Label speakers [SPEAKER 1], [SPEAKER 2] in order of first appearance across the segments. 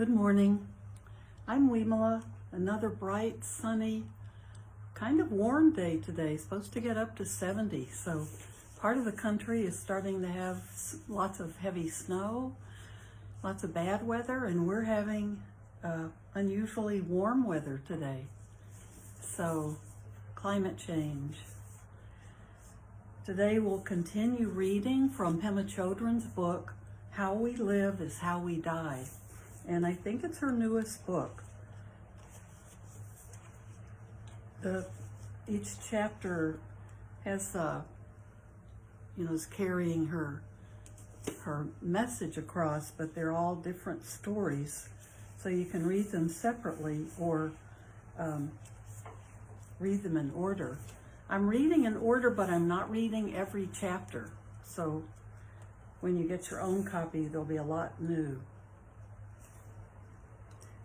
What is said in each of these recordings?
[SPEAKER 1] Good morning. I'm Vimala. Another bright, sunny, kind of warm day today. Supposed to get up to 70. So part of the country is starting to have lots of heavy snow, lots of bad weather, and we're having unusually warm weather today. So climate change. Today we'll continue reading from Pema Chodron's book, How We Live is How We Die. And I think it's her newest book. Each chapter has, is carrying her message across, but they're all different stories. So you can read them separately or read them in order. I'm reading in order, but I'm not reading every chapter. So when you get your own copy, there'll be a lot new.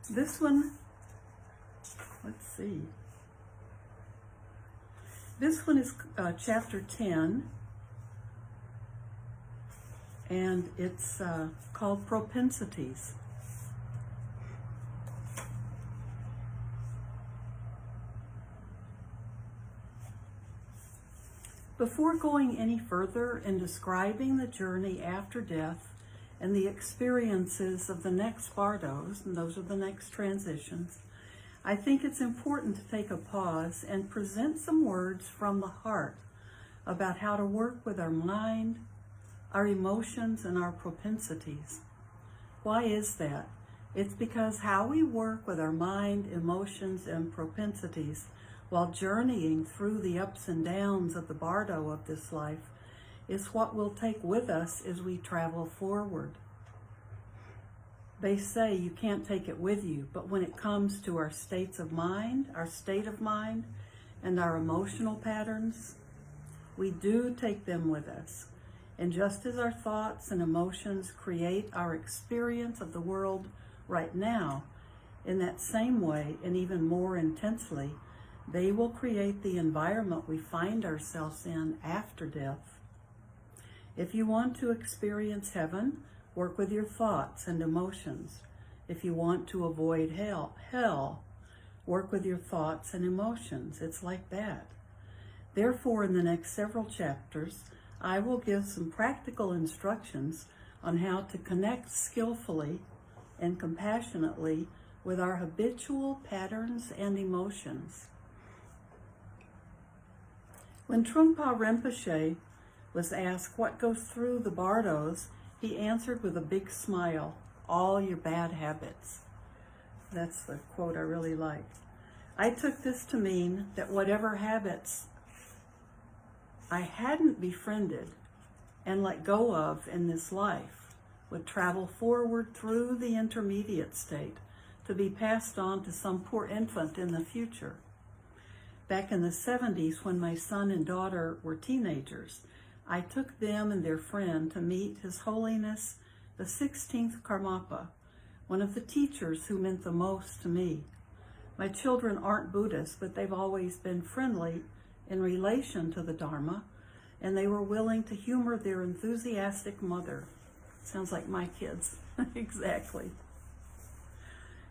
[SPEAKER 1] This one, let's see. This one is chapter 10, and it's called Propensities. Before going any further in describing the journey after death and the experiences of the next bardos, and those are the next transitions, I think it's important to take a pause and present some words from the heart about how to work with our mind, our emotions, and our propensities. Why is that? It's because how we work with our mind, emotions, and propensities while journeying through the ups and downs of the bardo of this life is what we'll take with us as we travel forward. They say you can't take it with you, but when it comes to our states of mind, our state of mind, and our emotional patterns, we do take them with us. And just as our thoughts and emotions create our experience of the world right now, in that same way, and even more intensely, they will create the environment we find ourselves in after death. If you want to experience heaven, work with your thoughts and emotions. If you want to avoid hell, work with your thoughts and emotions. It's like that. Therefore, in the next several chapters, I will give some practical instructions on how to connect skillfully and compassionately with our habitual patterns and emotions. When Trungpa Rinpoche was asked what goes through the bardos, he answered with a big smile, all your bad habits. That's the quote I really like. I took this to mean that whatever habits I hadn't befriended and let go of in this life would travel forward through the intermediate state to be passed on to some poor infant in the future. Back in the 70s, when my son and daughter were teenagers, I took them and their friend to meet His Holiness the 16th Karmapa, one of the teachers who meant the most to me. My children aren't Buddhists, but they've always been friendly in relation to the Dharma, and they were willing to humor their enthusiastic mother. Sounds like my kids. Exactly.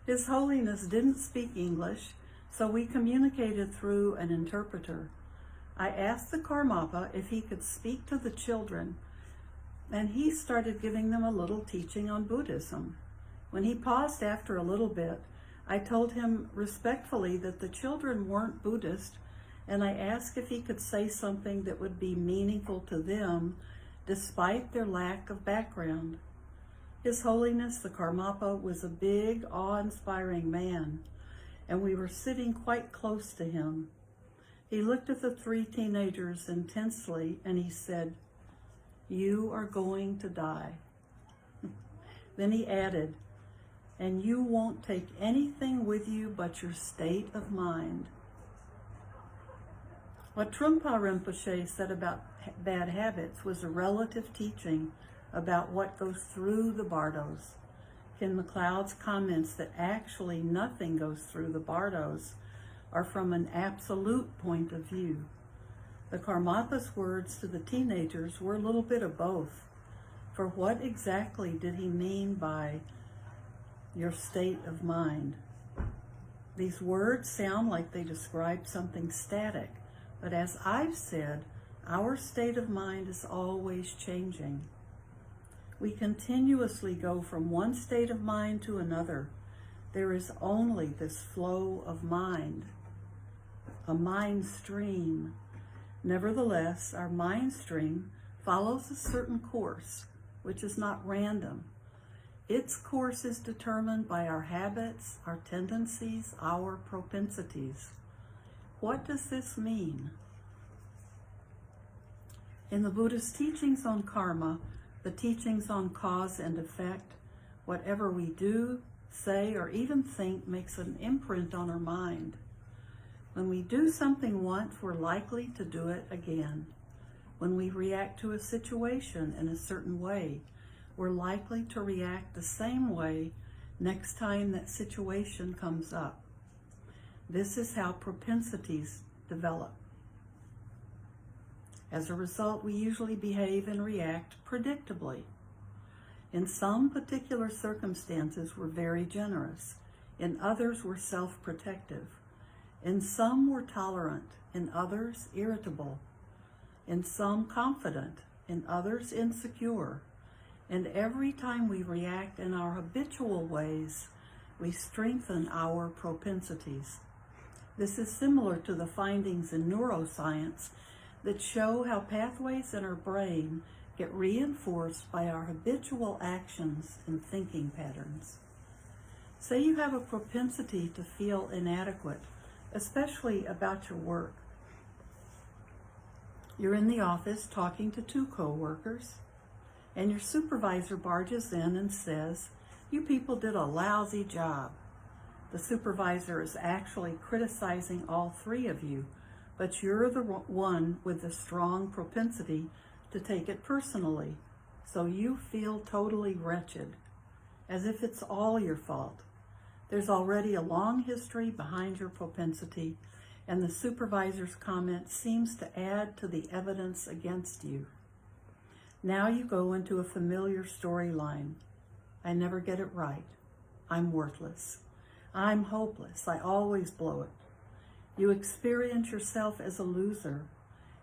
[SPEAKER 1] His Holiness didn't speak English, so we communicated through an interpreter. I asked the Karmapa if he could speak to the children, and he started giving them a little teaching on Buddhism. When he paused after a little bit, I told him respectfully that the children weren't Buddhist, and I asked if he could say something that would be meaningful to them despite their lack of background. His Holiness the Karmapa was a big, awe-inspiring man, and we were sitting quite close to him. He looked at the three teenagers intensely and he said, "You are going to die." Then he added, "And you won't take anything with you but your state of mind." What Trungpa Rinpoche said about bad habits was a relative teaching about what goes through the bardos. Ken MacLeod's comments that actually nothing goes through the bardos are from an absolute point of view. The Karmapa's words to the teenagers were a little bit of both. For what exactly did he mean by your state of mind. These words sound like they describe something static, but as I've said, our state of mind is always changing. We continuously go from one state of mind to another. There is only this flow of mind, a mind stream. Nevertheless, our mind stream follows a certain course, which is not random. Its course is determined by our habits, our tendencies, our propensities. What does this mean? In the Buddhist teachings on karma, the teachings on cause and effect, whatever we do, say, or even think makes an imprint on our mind. When we do something once, we're likely to do it again. When we react to a situation in a certain way, we're likely to react the same way next time that situation comes up. This is how propensities develop. As a result, we usually behave and react predictably. In some particular circumstances, we're very generous. In others, we're self-protective. In some, we're tolerant. In others, irritable. In some, confident. In others, insecure. And every time we react in our habitual ways, we strengthen our propensities. This is similar to the findings in neuroscience that show how pathways in our brain get reinforced by our habitual actions and thinking patterns. Say you have a propensity to feel inadequate, especially about your work. You're in the office talking to two co-workers, and your supervisor barges in and says, "You people did a lousy job." The supervisor is actually criticizing all three of you, but you're the one with the strong propensity to take it personally. So you feel totally wretched, as if it's all your fault. There's already a long history behind your propensity, and the supervisor's comment seems to add to the evidence against you. Now you go into a familiar storyline. I never get it right. I'm worthless. I'm hopeless. I always blow it. You experience yourself as a loser,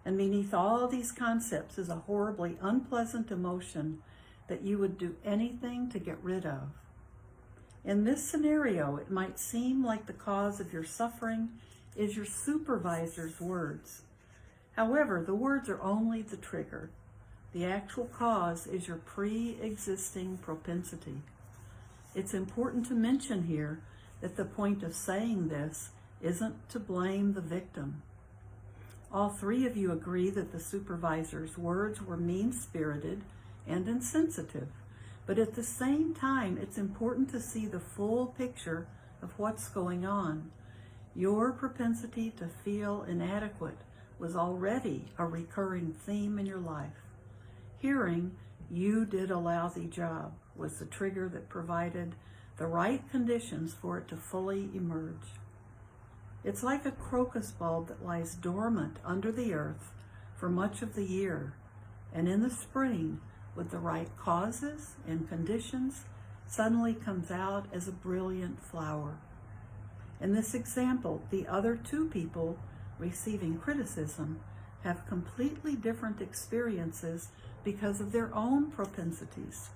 [SPEAKER 1] and beneath all these concepts is a horribly unpleasant emotion that you would do anything to get rid of. In this scenario, it might seem like the cause of your suffering is your supervisor's words. However, the words are only the trigger. The actual cause is your pre-existing propensity. It's important to mention here that the point of saying this isn't to blame the victim. All three of you agree that the supervisor's words were mean-spirited and insensitive, but at the same time, it's important to see the full picture of what's going on. Your propensity to feel inadequate was already a recurring theme in your life. Hearing, "You did a lousy job," was the trigger that provided the right conditions for it to fully emerge. It's like a crocus bulb that lies dormant under the earth for much of the year, and in the spring, with the right causes and conditions, suddenly comes out as a brilliant flower. In this example, the other two people receiving criticism have completely different experiences because of their own propensities.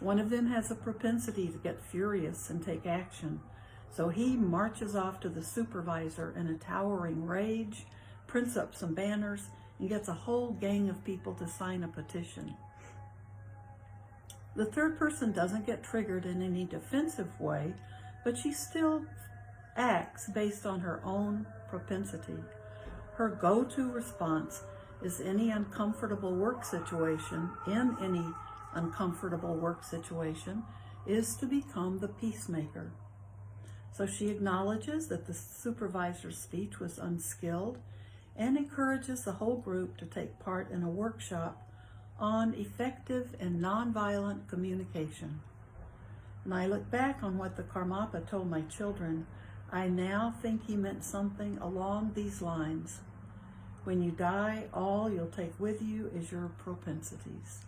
[SPEAKER 1] One of them has a propensity to get furious and take action, so he marches off to the supervisor in a towering rage, prints up some banners, and gets a whole gang of people to sign a petition. The third person doesn't get triggered in any defensive way, but she still acts based on her own propensity. Her go-to response is in any uncomfortable work situation, is to become the peacemaker. So she acknowledges that the supervisor's speech was unskilled and encourages the whole group to take part in a workshop on effective and nonviolent communication. When I look back on what the Karmapa told my children, I now think he meant something along these lines. When you die, all you'll take with you is your propensities.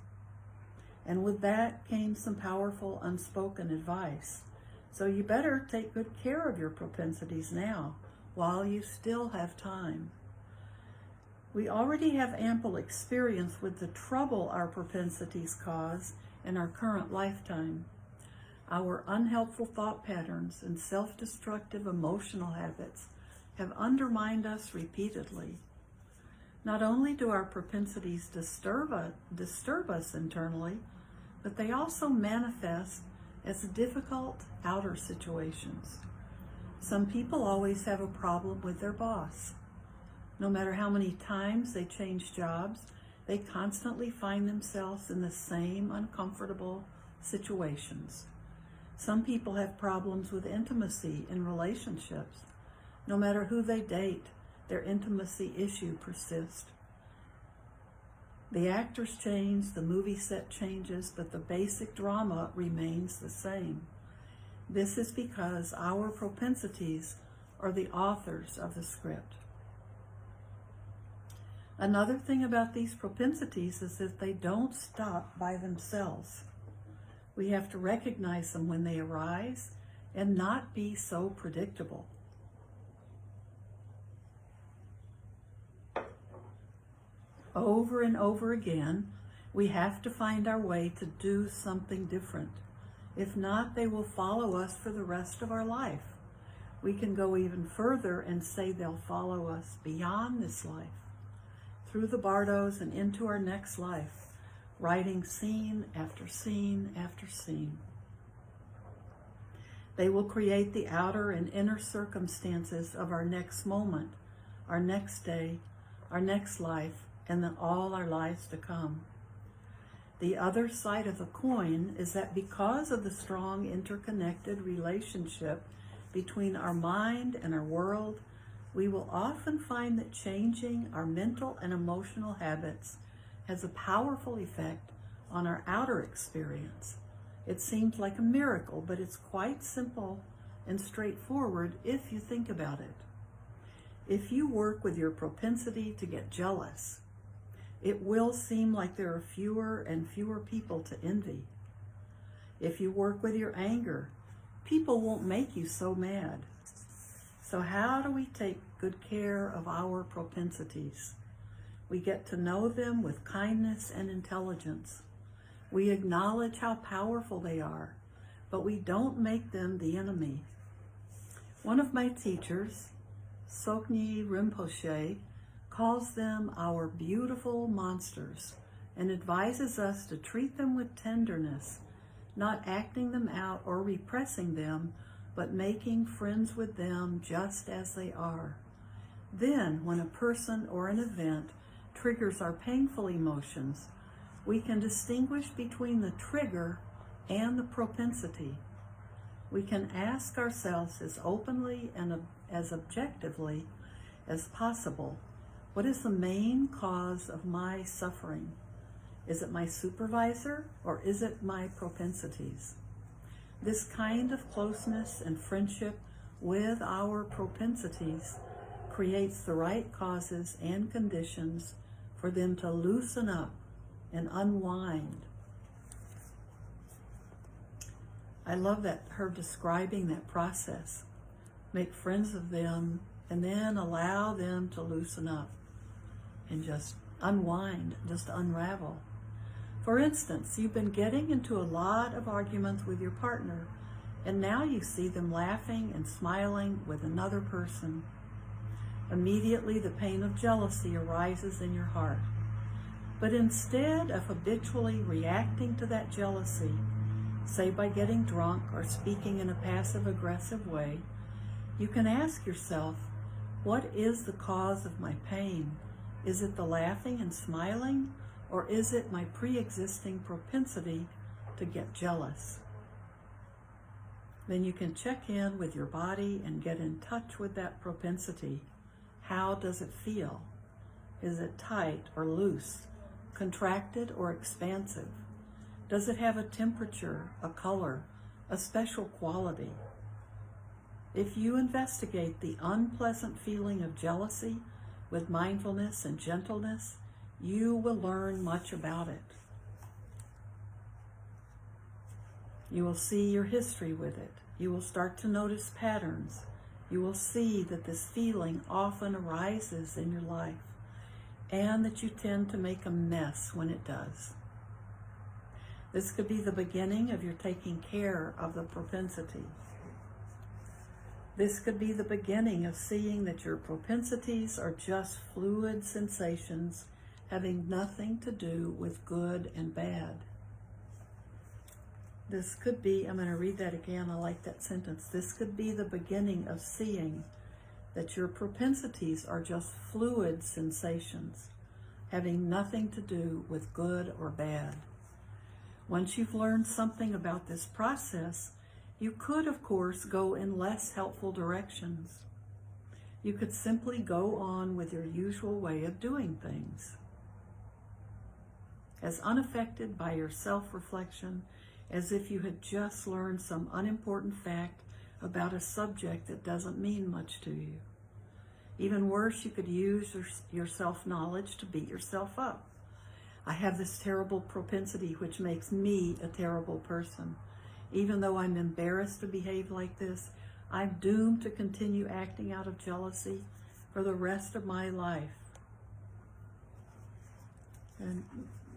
[SPEAKER 1] And with that came some powerful unspoken advice. So you better take good care of your propensities now, while you still have time. We already have ample experience with the trouble our propensities cause in our current lifetime. Our unhelpful thought patterns and self-destructive emotional habits have undermined us repeatedly. Not only do our propensities disturb us internally, but they also manifest as difficult outer situations. Some people always have a problem with their boss. No matter how many times they change jobs, they constantly find themselves in the same uncomfortable situations. Some people have problems with intimacy in relationships. No matter who they date, their intimacy issue persists. The actors change, the movie set changes, but the basic drama remains the same. This is because our propensities are the authors of the script. Another thing about these propensities is that they don't stop by themselves. We have to recognize them when they arise and not be so predictable. Over and over again, we have to find our way to do something different. If not, they will follow us for the rest of our life. We can go even further and say they'll follow us beyond this life, through the bardos and into our next life, writing scene after scene after scene. They will create the outer and inner circumstances of our next moment, our next day, our next life, and then all our lives to come. The other side of the coin is that because of the strong interconnected relationship between our mind and our world, we will often find that changing our mental and emotional habits has a powerful effect on our outer experience. It seems like a miracle, but it's quite simple and straightforward if you think about it. If you work with your propensity to get jealous, it will seem like there are fewer and fewer people to envy. If you work with your anger, people won't make you so mad. So how do we take good care of our propensities? We get to know them with kindness and intelligence. We acknowledge how powerful they are, but we don't make them the enemy. One of my teachers, Soknyi Rinpoche, calls them our beautiful monsters and advises us to treat them with tenderness, not acting them out or repressing them, but making friends with them just as they are. Then, when a person or an event triggers our painful emotions, we can distinguish between the trigger and the propensity. We can ask ourselves as openly and as objectively as possible, what is the main cause of my suffering? Is it my supervisor or is it my propensities? This kind of closeness and friendship with our propensities creates the right causes and conditions for them to loosen up and unwind. I love that her describing that process. Make friends of them and then allow them to loosen up and just unwind, just unravel. For instance, you've been getting into a lot of arguments with your partner, and now you see them laughing and smiling with another person. Immediately, the pain of jealousy arises in your heart. But instead of habitually reacting to that jealousy, say by getting drunk or speaking in a passive-aggressive way, you can ask yourself, what is the cause of my pain? Is it the laughing and smiling, or is it my pre-existing propensity to get jealous? Then you can check in with your body and get in touch with that propensity. How does it feel? Is it tight or loose, contracted or expansive? Does it have a temperature, a color, a special quality? If you investigate the unpleasant feeling of jealousy with mindfulness and gentleness, you will learn much about it. You will see your history with it. You will start to notice patterns. You will see that this feeling often arises in your life and that you tend to make a mess when it does. This could be the beginning of your taking care of the propensity. This could be the beginning of seeing that your propensities are just fluid sensations having nothing to do with good and bad. This could be, I'm going to read that again, I like that sentence. This could be the beginning of seeing that your propensities are just fluid sensations having nothing to do with good or bad. Once you've learned something about this process, you could, of course, go in less helpful directions. You could simply go on with your usual way of doing things, as unaffected by your self-reflection as if you had just learned some unimportant fact about a subject that doesn't mean much to you. Even worse, you could use your self-knowledge to beat yourself up. I have this terrible propensity which makes me a terrible person. Even though I'm embarrassed to behave like this, I'm doomed to continue acting out of jealousy for the rest of my life. And,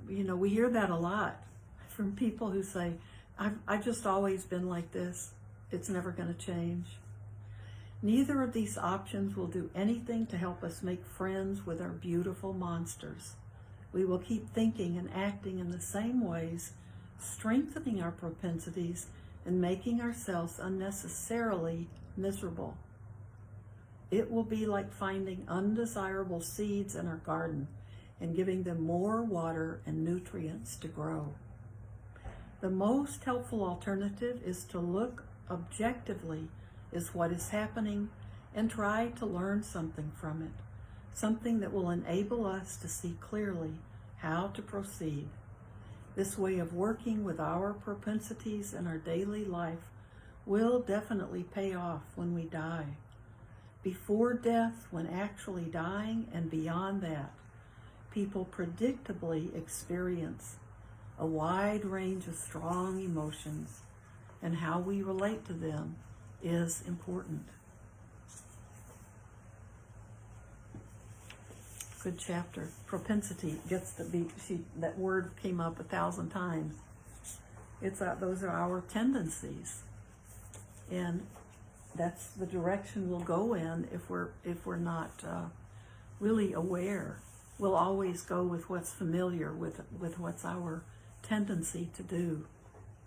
[SPEAKER 1] we hear that a lot from people who say, I've just always been like this. It's never going to change. Neither of these options will do anything to help us make friends with our beautiful monsters. We will keep thinking and acting in the same ways, strengthening our propensities and making ourselves unnecessarily miserable. It will be like finding undesirable seeds in our garden and giving them more water and nutrients to grow. The most helpful alternative is to look objectively at what is happening and try to learn something from it, something that will enable us to see clearly how to proceed. This way of working with our propensities in our daily life will definitely pay off when we die. Before death, when actually dying, and beyond that, people predictably experience a wide range of strong emotions, and how we relate to them is important. Good chapter. Propensity gets to be, that word came up 1,000 times. Those are our tendencies. And that's the direction we'll go in if we're not really aware. We'll always go with what's familiar, with what's our tendency to do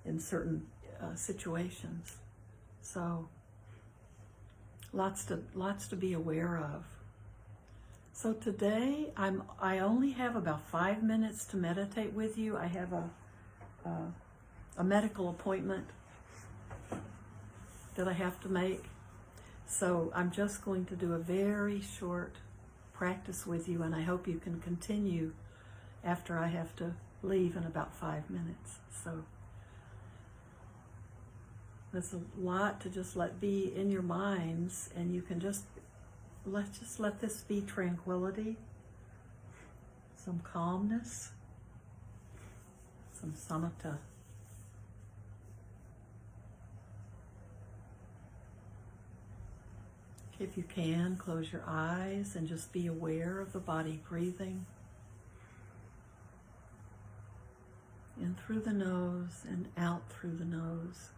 [SPEAKER 1] in certain situations. So lots to be aware of. So today I only have about 5 minutes to meditate with you. I have a medical appointment that I have to make. So I'm just going to do a very short practice with you, and I hope you can continue after I have to leave in about 5 minutes. So there's a lot to just let be in your minds, and you can just let this be tranquility, some calmness, some samatha. If you can, close your eyes and just be aware of the body breathing in through the nose and out through the nose.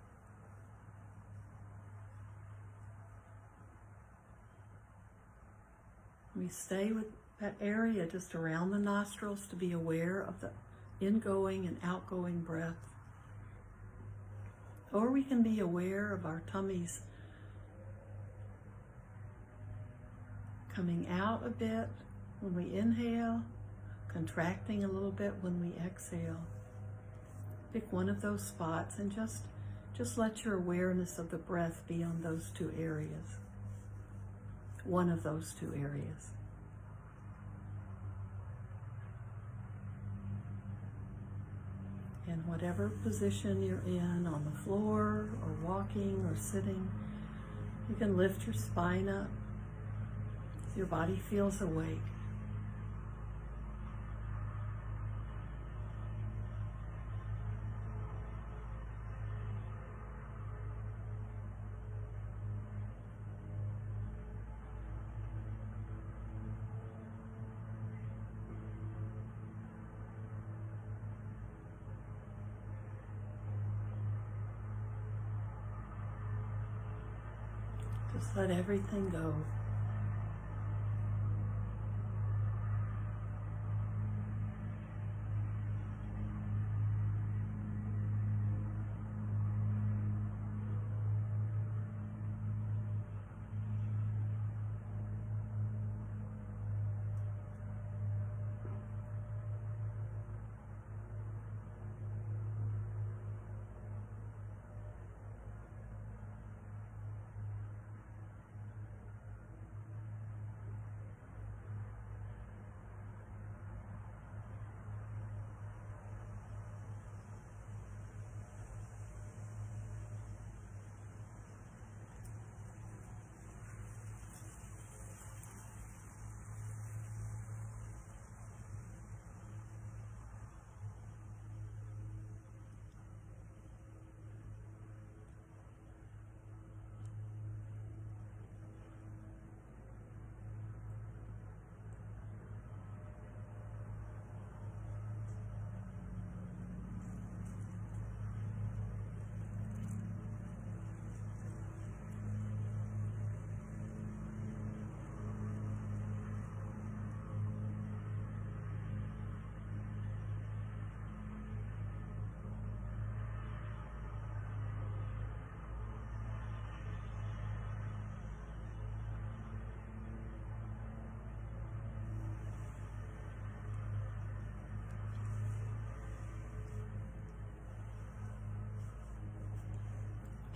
[SPEAKER 1] We stay with that area just around the nostrils to be aware of the ingoing and outgoing breath. Or we can be aware of our tummies coming out a bit when we inhale, contracting a little bit when we exhale. Pick one of those spots and just let your awareness of the breath be on those two areas. One of those two areas. And whatever position you're in, on the floor or walking or sitting, you can lift your spine up so your body feels awake. Just let everything go.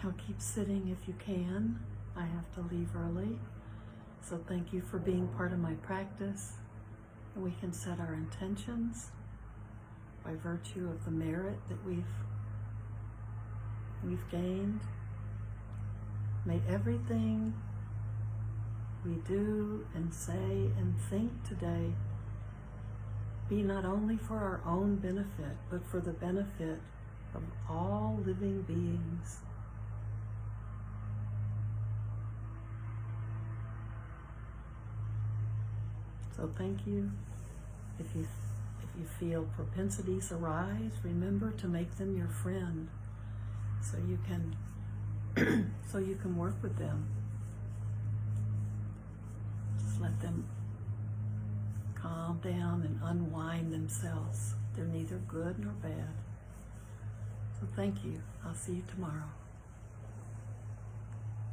[SPEAKER 1] Now keep sitting if you can. I have to leave early. So thank you for being part of my practice. And we can set our intentions by virtue of the merit that we've gained. May everything we do and say and think today be not only for our own benefit, but for the benefit of all living beings. So thank you. If you feel propensities arise, remember to make them your friend, so you can work with them. Just let them calm down and unwind themselves. They're neither good nor bad. So thank you. I'll see you tomorrow.